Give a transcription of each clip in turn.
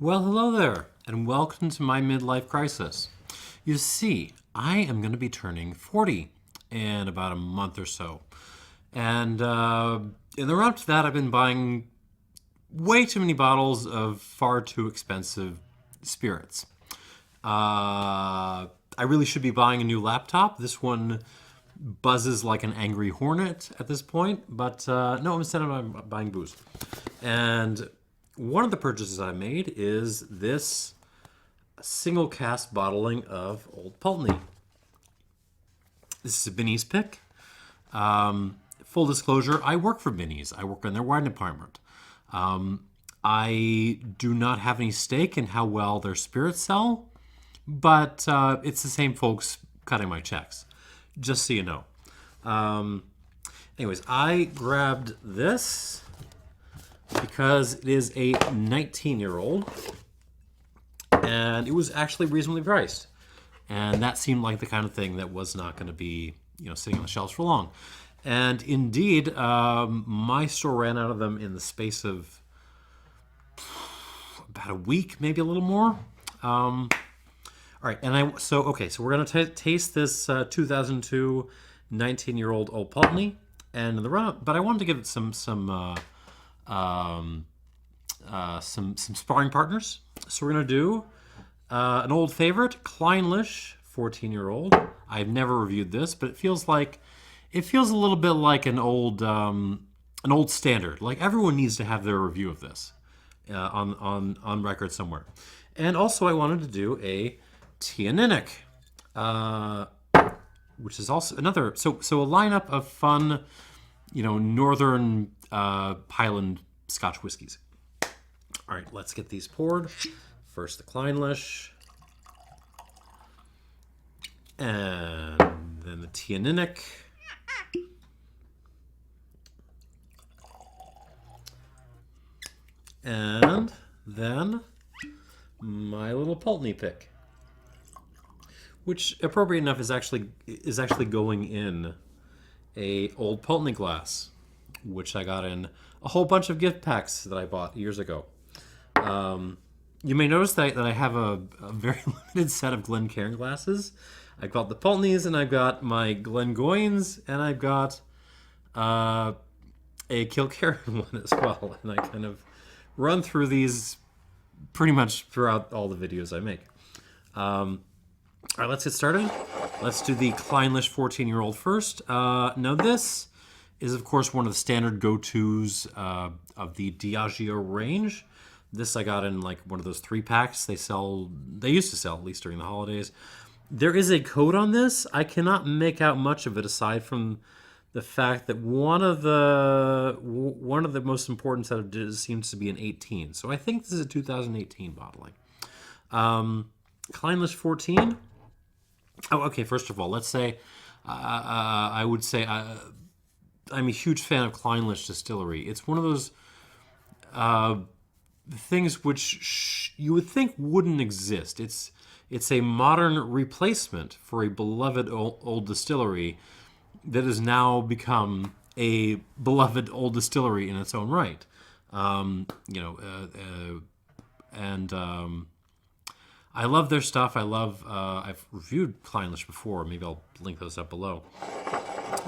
Well, hello there, and welcome to my midlife crisis. You see, I am going to be turning 40 in about a month or so. And in the run up to that, I've been buying way too many bottles of far too expensive spirits. I really should be buying a new laptop. This one buzzes like an angry hornet at this point, but no, instead I'm buying booze. And one of the purchases I made is this single cask bottling of Old Pulteney. This is a Binny's pick. Full disclosure, I work for Binny's. I work in their wine department. I do not have any stake in how well their spirits sell, but it's the same folks cutting my checks, just so you know. Anyways, I grabbed this because it is a 19-year-old, and it was actually reasonably priced. And that seemed like the kind of thing that was not going to be, sitting on the shelves for long. And indeed, my store ran out of them in the space of about a week, maybe a little more. All right, and so we're going to taste this 2002 19-year-old Old Pulteney, and in the run-up, but I wanted to give it some sparring partners. So we're going to do an old favorite, Clynelish, 14-year-old. I've never reviewed this, but it feels a little bit like an old standard. Like everyone needs to have their review of this on record somewhere. And also, I wanted to do a Teaninich, which is also another. So a lineup of fun, northern Highland Scotch whiskies. All right, let's get these poured. First the Clynelish, and then the Teaninich, and then my little Pulteney pick, which, appropriate enough, is actually going in a Old Pulteney glass, which I got in a whole bunch of gift packs that I bought years ago. You may notice that I have a very limited set of Glencairn glasses. I've got the Pulteneys, and I've got my Glengoynes, and I've got a Kilkerran one as well. And I kind of run through these pretty much throughout all the videos I make. All right, let's get started. Let's do the Clynelish 14-year-old first. Now this is, of course, one of the standard go-tos of the Diageo range. This I got in like one of those 3-packs they used to sell, at least during the holidays. There is a code on this. I cannot make out much of it aside from the fact that one of the most important set of digits seems to be an 18. So I think this is a 2018 bottling. Clynelish 14. Oh, okay. First of all, let's say I would say I'm a huge fan of Clynelish Distillery. It's one of those things which you would think wouldn't exist. It's a modern replacement for a beloved old distillery that has now become a beloved old distillery in its own right. I love their stuff. I've reviewed Clynelish before. Maybe I'll link those up below.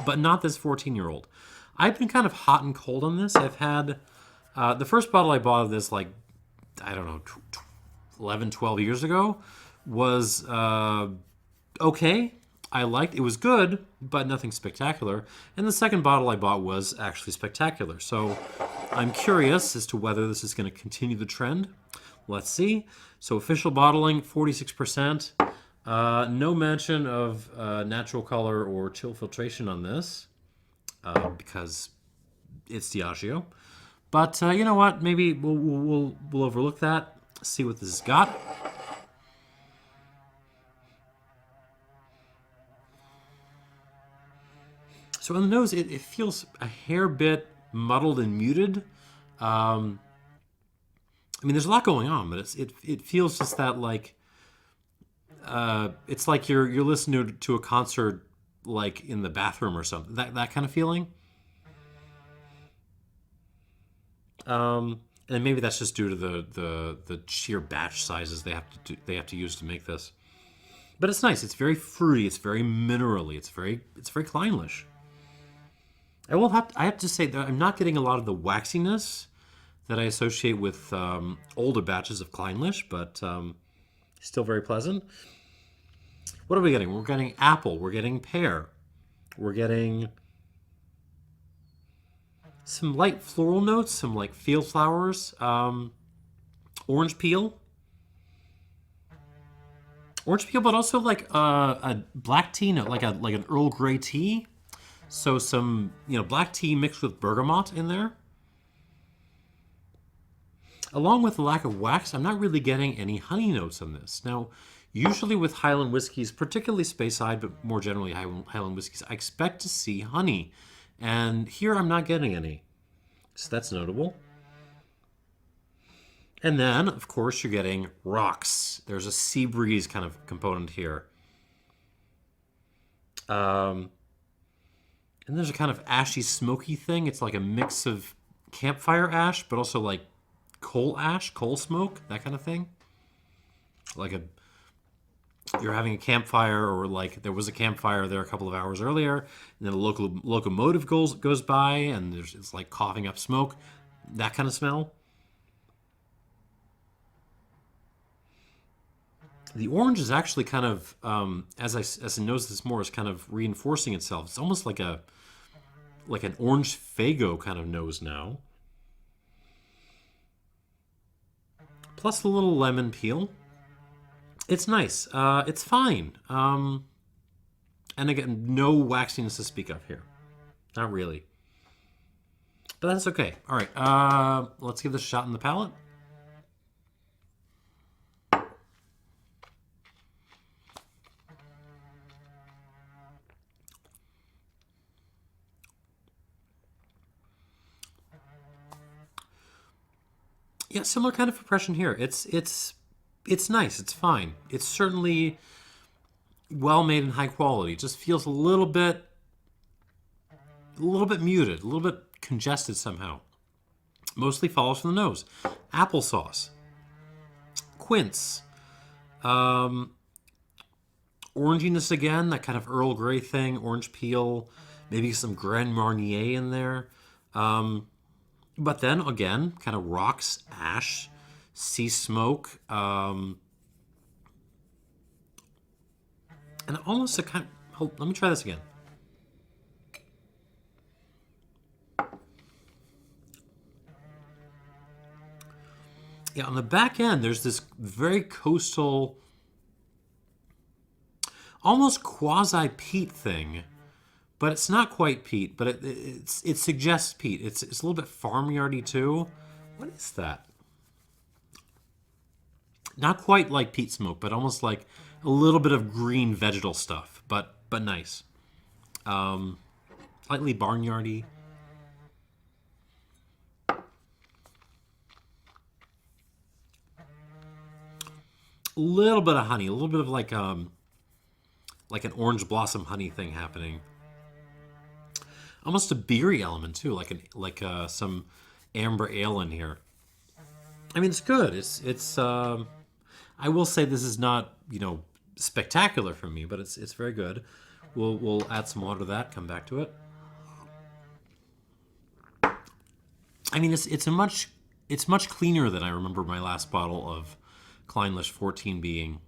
But not this 14-year-old. I've been kind of hot and cold on this. I've had the first bottle I bought of this, 11, 12 years ago, was okay. I liked it. Was good, but nothing spectacular. And the second bottle I bought was actually spectacular. So I'm curious as to whether this is going to continue the trend. Let's see. So official bottling, 46%. No mention of natural color or chill filtration on this because it's Diageo. But you know what? Maybe we'll overlook that. See what this has got. So on the nose, it feels a hair bit muddled and muted. There's a lot going on, but it feels just that it's like you're listening to a concert like in the bathroom or something. That kind of feeling. And maybe that's just due to the sheer batch sizes they have to use to make this. But it's nice. It's very fruity. It's very minerally. It's very Clynelish. I have to say that I'm not getting a lot of the waxiness that I associate with older batches of Clynelish, but still very pleasant. What are we getting? We're getting apple. We're getting pear. We're getting some light floral notes, some like field flowers, orange peel. Orange peel, but also like a black tea note, like an Earl Grey tea. So some, black tea mixed with bergamot in there. Along with the lack of wax, I'm not really getting any honey notes on this. Now, usually with Highland whiskies, particularly Speyside, but more generally Highland whiskies, I expect to see honey. And here I'm not getting any. So that's notable. And then, of course, you're getting rocks. There's a sea breeze kind of component here. And there's a kind of ashy, smoky thing. It's like a mix of campfire ash, but also like coal ash, coal smoke, that kind of thing. You're having a campfire, or like there was a campfire there a couple of hours earlier, and then a locomotive goes by, and it's like coughing up smoke, that kind of smell. The orange is actually kind of, as I notice this more, is kind of reinforcing itself. It's almost like an orange Faygo kind of nose now. Plus the little lemon peel. It's nice. It's fine. And again, no waxiness to speak of here. Not really. But that's okay. All right. Let's give this a shot in the palate. Yeah, similar kind of impression here. It's nice. It's fine. It's certainly well made and high quality. It just feels a little bit muted, a little bit congested somehow. Mostly follows from the nose. Applesauce, quince, oranginess again. That kind of Earl Grey thing. Orange peel, maybe some Glenmorangie in there. But then again, kind of rocks, ash, sea smoke, and almost a kind of, let me try this again. Yeah, on the back end, there's this very coastal, almost quasi-peat thing. But it's not quite peat, but it suggests peat. It's a little bit farmyardy too. What is that? Not quite like peat smoke, but almost like a little bit of green vegetal stuff, but nice. Slightly barnyardy. A little bit of honey, a little bit of like an orange blossom honey thing happening. Almost a beery element too, like some amber ale in here. I mean, it's good. It's. I will say this is not spectacular for me, but it's very good. We'll add some water to that. Come back to it. I mean, it's much cleaner than I remember my last bottle of Clynelish 14 being,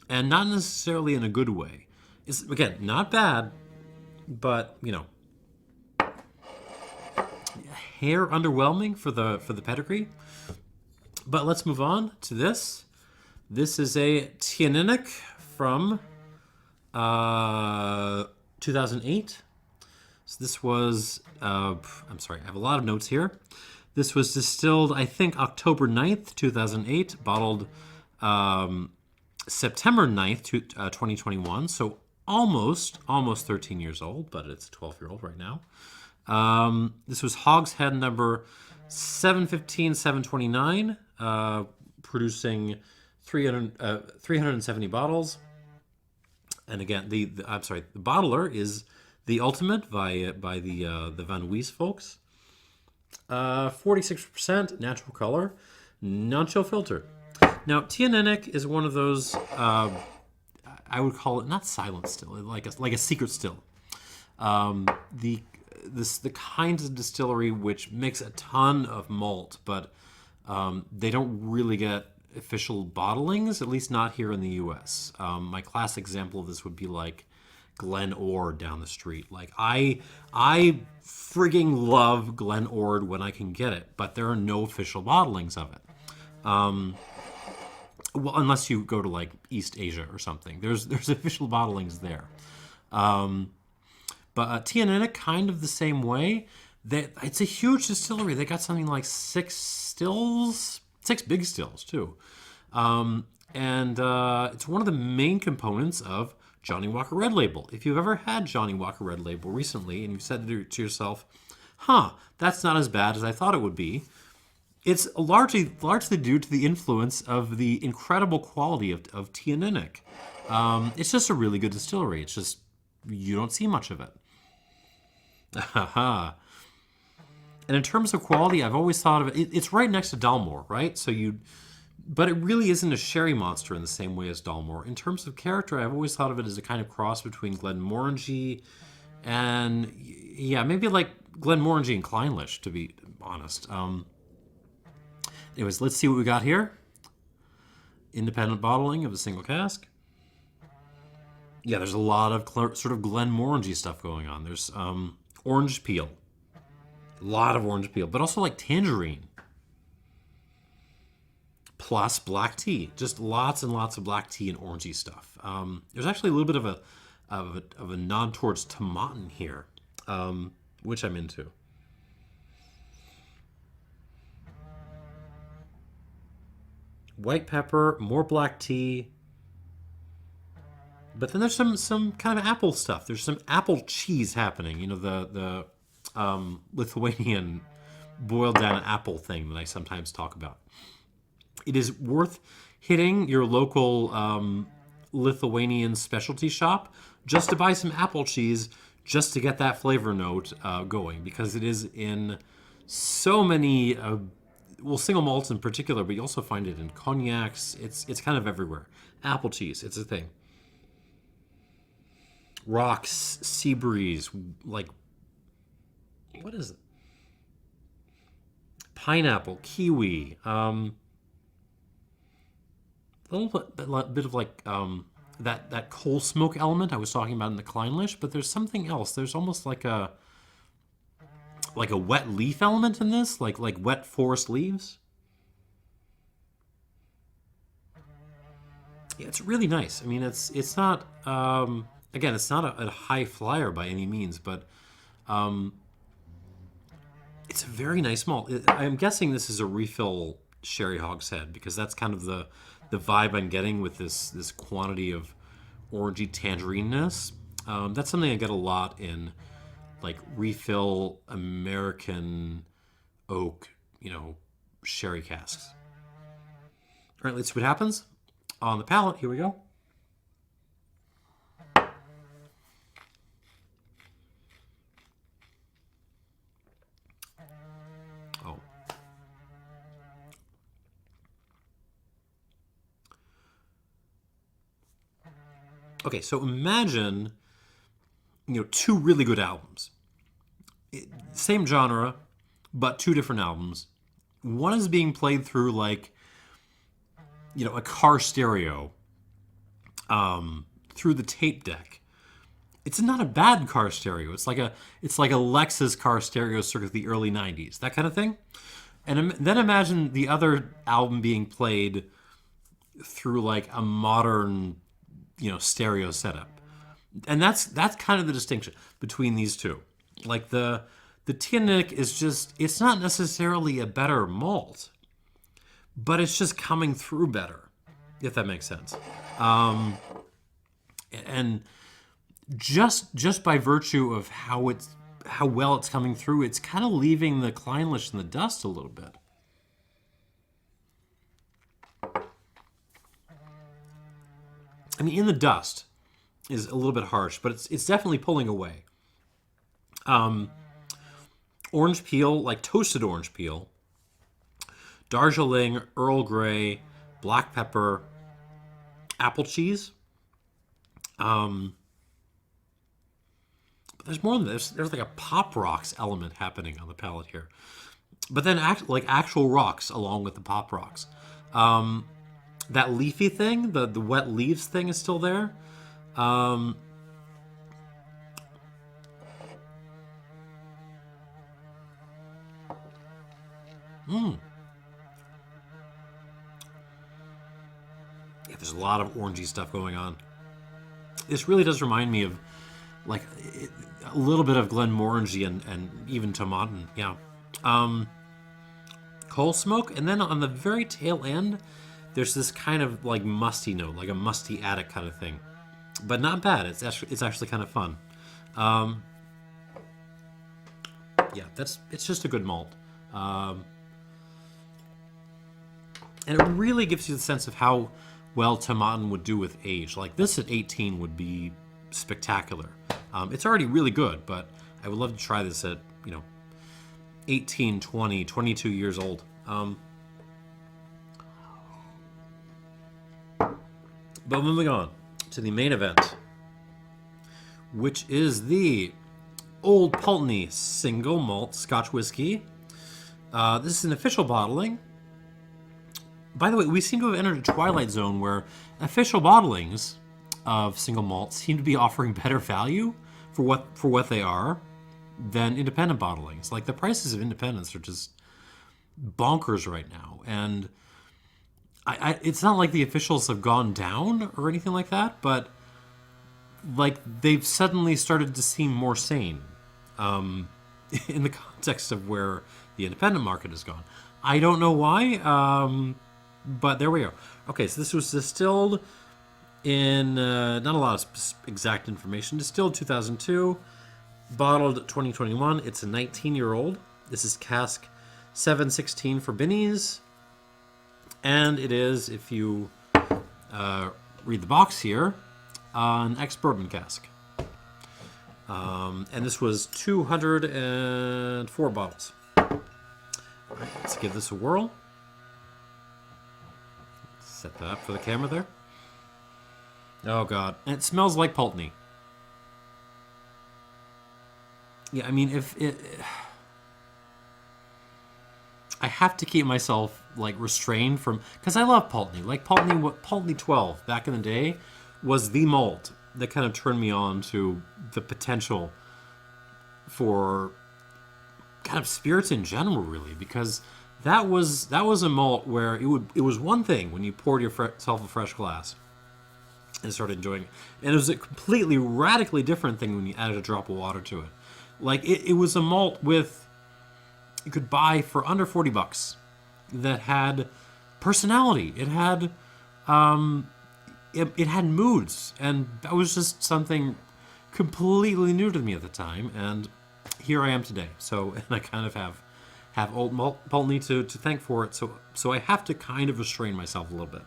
and not necessarily in a good way. It's again not bad, but hair underwhelming for the pedigree. But let's move on to this. This is a Teaninich from 2008. So this was, I'm sorry, I have a lot of notes here. This was distilled, I think, October 9th, 2008, bottled September 9th, 2021. So almost 13 years old, but it's a 12-year-old right now. This was hogshead number 715-729, producing 370 bottles. And again, the bottler is The Ultimate by the Van Wees folks. 46% natural color, non-chill filtered. Now, Teaninich is one of those, I would call it not silent still, like a secret still. The kinds of distillery which makes a ton of malt, but they don't really get official bottlings, at least not here in the U.S. My classic example of this would be like Glenmorangie down the street. Like I frigging love Glenmorangie when I can get it, but there are no official bottlings of it. Well, unless you go to like East Asia or something, there's official bottlings there. But Teaninich, kind of the same way. It's a huge distillery. They got something like 6 big stills too. And it's one of the main components of Johnny Walker Red Label. If you've ever had Johnny Walker Red Label recently and you've said to yourself, that's not as bad as I thought it would be, it's largely due to the influence of the incredible quality of Teaninich. It's just a really good distillery. It's just, you don't see much of it. And in terms of quality, I've always thought of it, it's right next to Dalmore, right? But it really isn't a sherry monster in the same way as Dalmore. In terms of character, I've always thought of it as a kind of cross between Glenmorangie and, maybe like Glenmorangie and Clynelish, to be honest. Anyways, let's see what we got here. Independent bottling of a single cask. Yeah, there's a lot of sort of Glenmorangie stuff going on. There's orange peel. A lot of orange peel, but also like tangerine. Plus black tea. Just lots and lots of black tea and orangey stuff. There's actually a little bit of a nod towards Tomatin here, which I'm into. White pepper, more black tea. But then there's some kind of apple stuff. There's some apple cheese happening. You know, the Lithuanian boiled down apple thing that I sometimes talk about. It is worth hitting your local Lithuanian specialty shop just to buy some apple cheese, just to get that flavor note going, because it is in so many, single malts in particular, but you also find it in cognacs. It's kind of everywhere. Apple cheese, it's a thing. Rocks, sea breeze, like, what is it? Pineapple, kiwi, a little bit of like that coal smoke element I was talking about in the Clynelish, but there's something else. There's almost like a wet leaf element in this, like wet forest leaves. Yeah, it's really nice. I mean, it's not again, it's not a high flyer by any means, but it's a very nice malt. I'm guessing this is a refill sherry hogshead, because that's kind of the vibe I'm getting with this quantity of orangey tangeriness. That's something I get a lot in like refill American oak, sherry casks. All right, let's see what happens on the palate. Here we go. Oh. Okay, so imagine, two really good albums. Same genre, but 2 different albums. One is being played through like, a car stereo, through the tape deck. It's not a bad car stereo. It's like a Lexus car stereo circa the early 90s, that kind of thing. And then imagine the other album being played through like a modern, stereo setup. And that's kind of the distinction between these two. Like the Teaninich is just, it's not necessarily a better malt, but it's just coming through better, if that makes sense. And just by virtue of how well it's coming through, it's kind of leaving the Clynelish in the dust a little bit. I mean, in the dust is a little bit harsh, but it's definitely pulling away. orange peel, like toasted orange peel, Darjeeling, Earl Grey, black pepper, apple cheese. But there's more than this. There's like a pop rocks element happening on the palate here. But then like actual rocks along with the pop rocks. That leafy thing, the wet leaves thing is still there. Um, yeah, there's a lot of orangey stuff going on. This really does remind me of like a little bit of Glenmorangie and even Tomatin. Yeah. Coal smoke, and then on the very tail end, there's this kind of like musty note, like a musty attic kind of thing, but not bad. It's actually kind of fun. Yeah, it's just a good malt, and it really gives you the sense of how well Tomatin would do with age. Like this at 18 would be spectacular. It's already really good, but I would love to try this at 18, 20, 22 years old. But moving on to the main event, which is the Old Pulteney single malt Scotch whiskey. This is an official bottling. By the way, we seem to have entered a twilight zone where official bottlings of single malt seem to be offering better value for what they are than independent bottlings. Like the prices of independents are just bonkers right now, and it's not like the officials have gone down or anything like that, but like they've suddenly started to seem more sane in the context of where the independent market has gone. I don't know why, but there we go. Okay, so this was distilled in not a lot of exact information. Distilled 2002, bottled 2021. It's a 19-year-old. This is cask 716 for Binnys. And it is, if you read the box here, an ex-bourbon cask. And this was 204 bottles. All right, let's give this a whirl. Set that up for the camera there. Oh, God. And it smells like Pulteney. Yeah, I mean, if it... I have to keep myself like restrained from, because I love Pulteney. Like Pulteney 12 back in the day was the malt that kind of turned me on to the potential for kind of spirits in general, really, because that was a malt where it was one thing when you poured yourself a fresh glass and started enjoying it, and it was a completely radically different thing when you added a drop of water to it. Like it was a malt you could buy for under $40 that had personality. It had it had moods, and that was just something completely new to me at the time, and here I am today. So, and I kind of have Old Pulteney to thank for it, so I have to kind of restrain myself a little bit.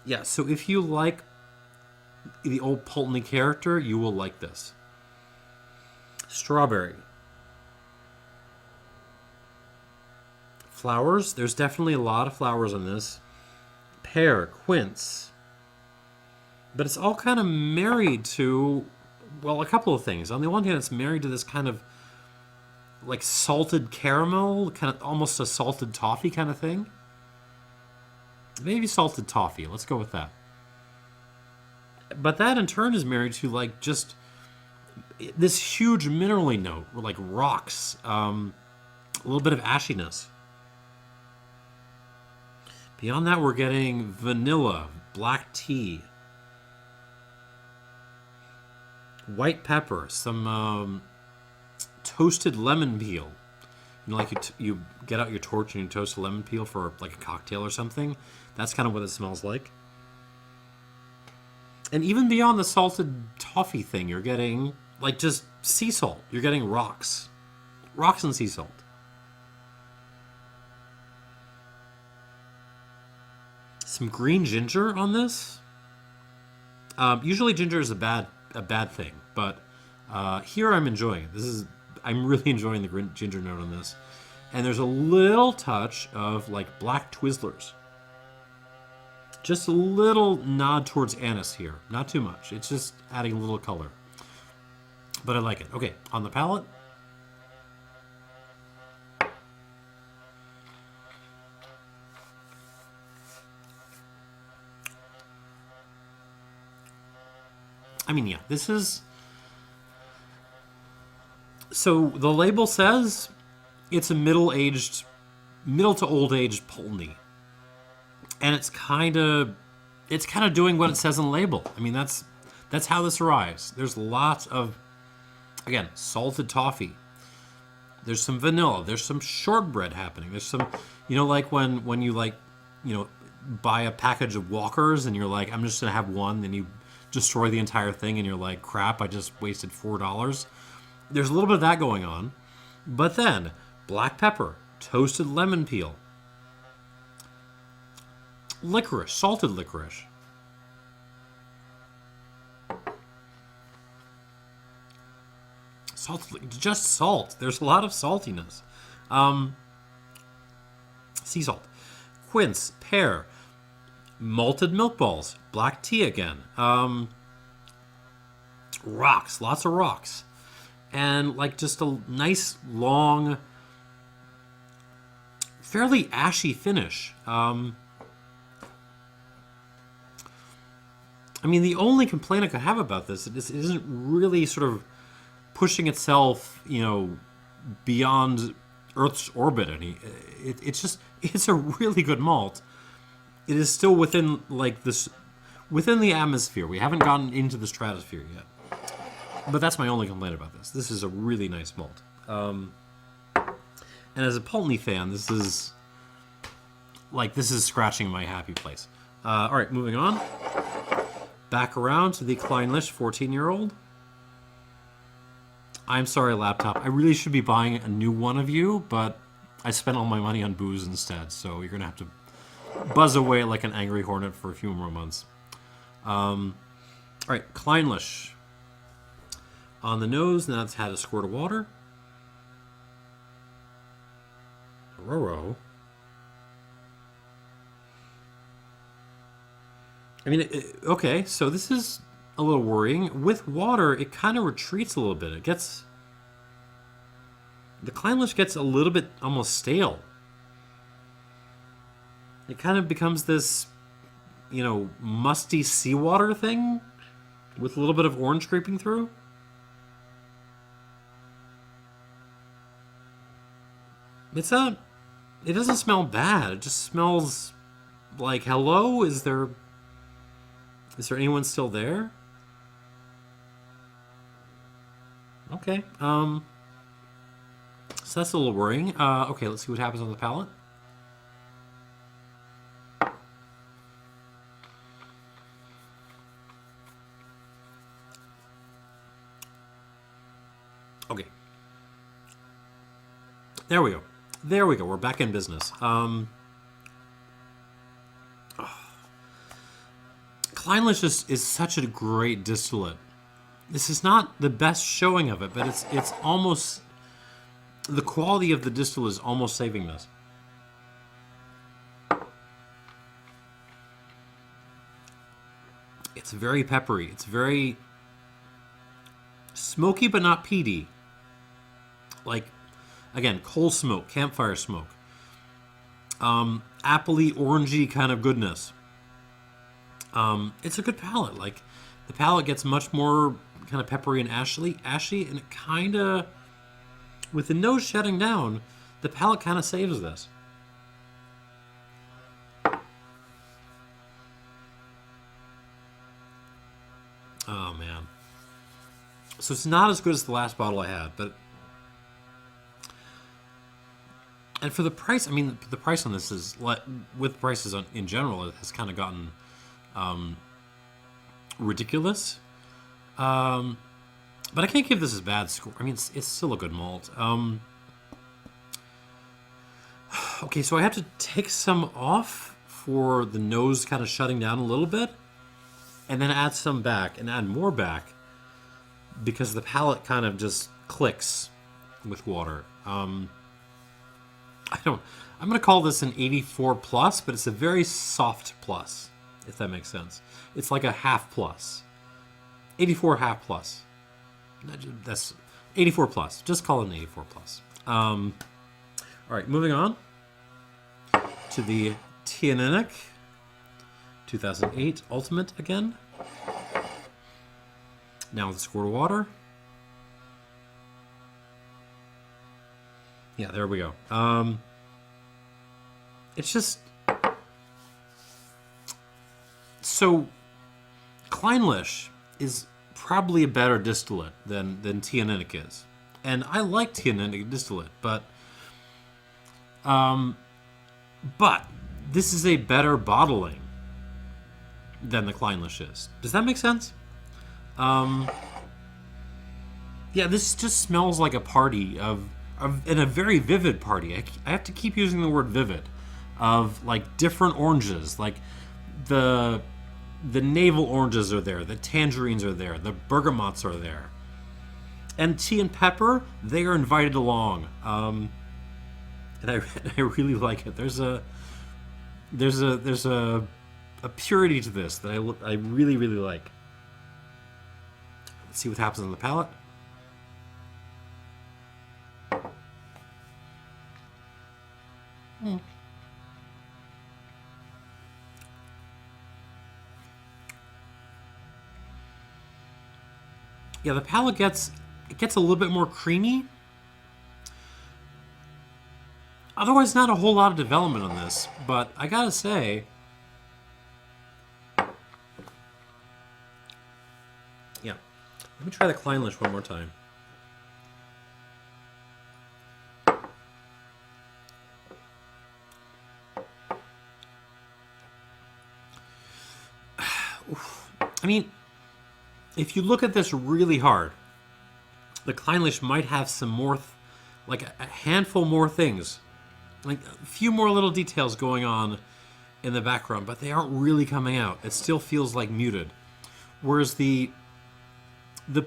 Yeah, so if you like the Old Pulteney character, you will like this. Strawberry. Flowers. There's definitely a lot of flowers on this. Pear, quince. But it's all kind of married to, well, a couple of things. On the one hand, it's married to this kind of like salted caramel, kind of almost a salted toffee kind of thing. Maybe salted toffee. Let's go with that. But that in turn is married to like just this huge minerally note, like rocks, a little bit of ashiness. Beyond that, we're getting vanilla, black tea, white pepper, some toasted lemon peel. You know, like you get out your torch and you toast a lemon peel for like a cocktail or something. That's kind of what it smells like. And even beyond the salted toffee thing, you're getting like just sea salt. You're getting rocks and sea salt. Some green ginger on this. Usually ginger is a bad thing, but Here I'm enjoying it. I'm really enjoying the ginger note on this. And there's a little touch of like black Twizzlers. Just a little nod towards anise here. Not too much. It's just adding a little color. But I like it. Okay, on the palate. I mean, yeah, this is... So the label says it's a middle to old-aged Pulteney. And it's kind of doing what it says on the label. I mean, that's how this arrives. There's lots of, again, salted toffee. There's some vanilla. There's some shortbread happening. There's some, like when you like, buy a package of Walkers and you're like, I'm just gonna have one, then you destroy the entire thing and you're like, crap, I just wasted $4. There's a little bit of that going on. But then, black pepper, toasted lemon peel, licorice, salted licorice. Just salt. There's a lot of saltiness. Sea salt. Quince, pear, malted milk balls, black tea again. Rocks, lots of rocks. And like just a nice, long, fairly ashy finish. I mean, the only complaint I could have about this is it isn't really sort of pushing itself, beyond Earth's orbit. It's a really good malt. It is still within within the atmosphere. We haven't gotten into the stratosphere yet. But that's my only complaint about this. This is a really nice malt. And as a Pulteney fan, this is scratching my happy place. All right, moving on. Back around to the Clynelish 14-year-old. I'm sorry, laptop. I really should be buying a new one of you, but I spent all my money on booze instead, so you're going to have to buzz away like an angry hornet for a few more months. All right, Clynelish. On the nose, now it's had a squirt of water. Roro. I mean, okay, so this is a little worrying. With water, it kind of retreats a little bit. The Clynelish gets a little bit almost stale. It kind of becomes this, musty seawater thing with a little bit of orange creeping through. It doesn't smell bad. It just smells like, hello? Is there anyone still there? Okay. So that's a little worrying. Okay, let's see what happens on the palate. Okay. There we go. We're back in business. Clynelish is such a great distillate. This is not the best showing of it, but it's almost... The quality of the distillate is almost saving this. It's very peppery. It's very smoky, but not peaty. Like, again, coal smoke, campfire smoke. Appley, orangey kind of goodness. It's a good palate. Like, the palate gets much more kind of peppery and ashy, and it kind of, with the nose shutting down, the palate kind of saves this. Oh, man. So it's not as good as the last bottle I had, but... And for the price, I mean, the price on this is, with prices in general, it has kind of gotten ridiculous. But I can't give this a bad score. I mean, it's still a good malt. Okay, so I have to take some off for the nose kind of shutting down a little bit, and then add some back, and add more back. because the palate kind of just clicks with water. I'm going to call this an 84 plus, but it's a very soft plus, if that makes sense. It's like a half plus. 84 half plus. That's 84 plus. Just call it an 84 plus. All right, moving on to the Teaninich 2008 Ultimate again. Now with a squirt of water. Yeah, there we go. It's just... So, Clynelish is probably a better distillate than Teaninich is. And I like Teaninich distillate, but this is a better bottling than the Clynelish is. Does that make sense? Yeah, this just smells like a party and a very vivid party. I have to keep using the word vivid, of like different oranges, like the navel oranges are there, the tangerines are there, the bergamots are there, and tea and pepper, they are invited along. And I really like it. There's a purity to this that I really, really like. Let's see what happens on the palate. Yeah, the palate gets a little bit more creamy. Otherwise, not a whole lot of development on this, but I gotta say, yeah. Let me try the Clynelish one more time. I mean, if you look at this really hard, the Clynelish might have some more, like a handful more things, like a few more little details going on in the background, but they aren't really coming out. It still feels like muted. Whereas the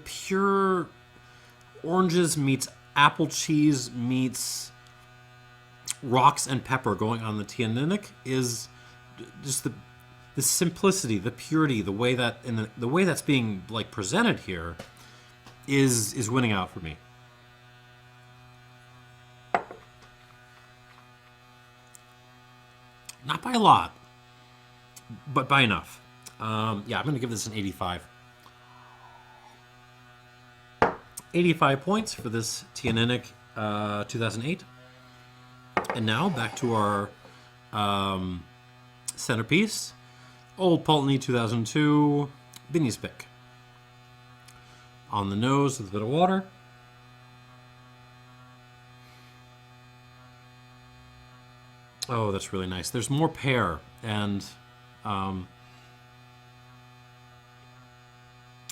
pure oranges meets apple cheese meets rocks and pepper going on the Teaninich is just the simplicity, the purity, the way that the way that's being like presented here is winning out for me. Not by a lot, but by enough. Yeah, I'm going to give this an 85. 85 points for this Teaninich 2008. And now back to our centerpiece. Old Pulteney 2002 Binny's pick. On the nose with a bit of water. Oh, that's really nice. There's more pear and a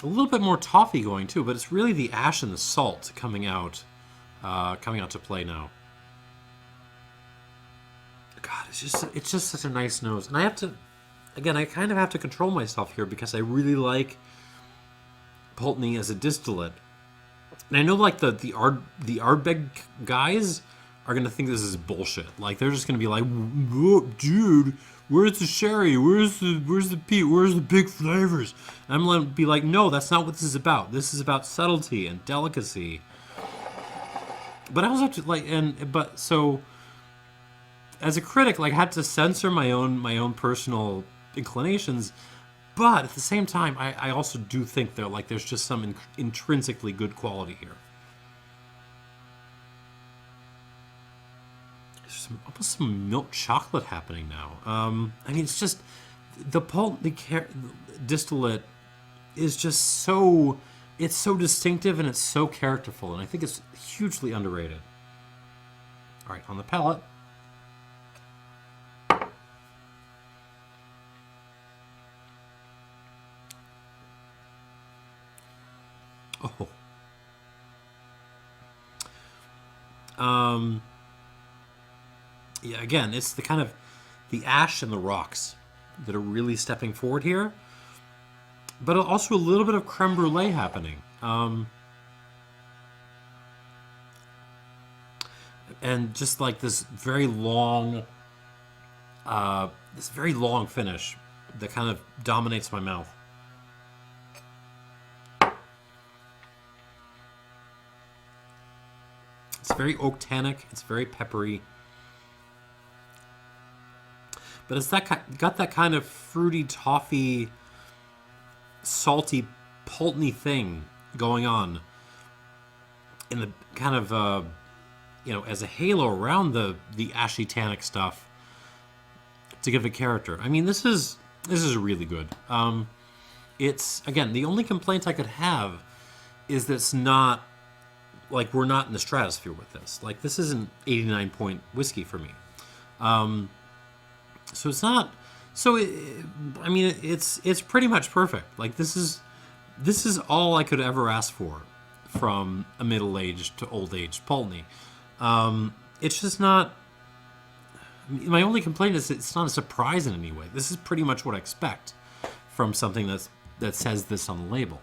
little bit more toffee going too, but it's really the ash and the salt coming out to play now. God, it's just such a nice nose, and I kind of have to control myself here because I really like Pulteney as a distillate, and I know like the Ardbeg guys are gonna think this is bullshit. Like they're just gonna be like, dude, where's the sherry? Where's the peat? Where's the big flavors? And I'm gonna be like, no, that's not what this is about. This is about subtlety and delicacy. But I also have to so as a critic, like I had to censor my own personal inclinations. But at the same time, I also do think that like there's just some intrinsically good quality here. There's almost some milk chocolate happening now. I mean, it's just the distillate is just so distinctive and it's so characterful, and I think it's hugely underrated. All right, on the palate. Oh. Yeah, again, it's the kind of the ash and the rocks that are really stepping forward here, but also a little bit of creme brulee happening. And just like this very long finish that kind of dominates my mouth. It's very oak tannic. It's very peppery. But it's got that kind of fruity, toffee, salty, Pulteney thing going on in the kind of, as a halo around the ashy tannic stuff to give it character. I mean, this is really good. It's, again, the only complaint I could have is that it's not, like, we're not in the stratosphere with this. Like, this isn't 89-point whiskey for me. So it's not. So it's pretty much perfect. Like, this is all I could ever ask for from a middle-aged to old-aged Pulteney. It's just not. My only complaint is it's not a surprise in any way. This is pretty much what I expect from something that says this on the label.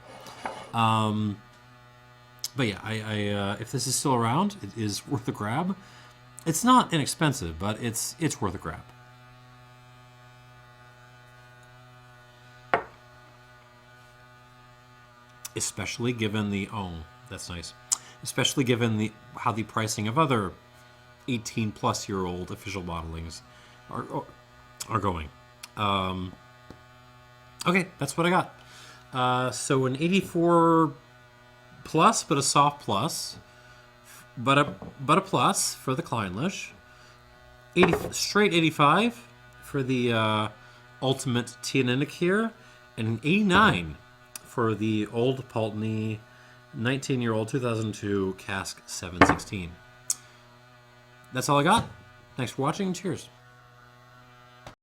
But yeah, I if this is still around, it is worth a grab. It's not inexpensive, but it's worth a grab. Especially given the that's nice. Especially given how the pricing of other 18-plus-year-old official bottlings are going. Okay, that's what I got. So an 84 plus, but a soft plus, but a plus for the Clynelish. Straight 85 for the ultimate Teaninich here, and an 89 for the Old Pulteney 19-year-old 2002 cask 716. That's all I got. Thanks for watching. Cheers.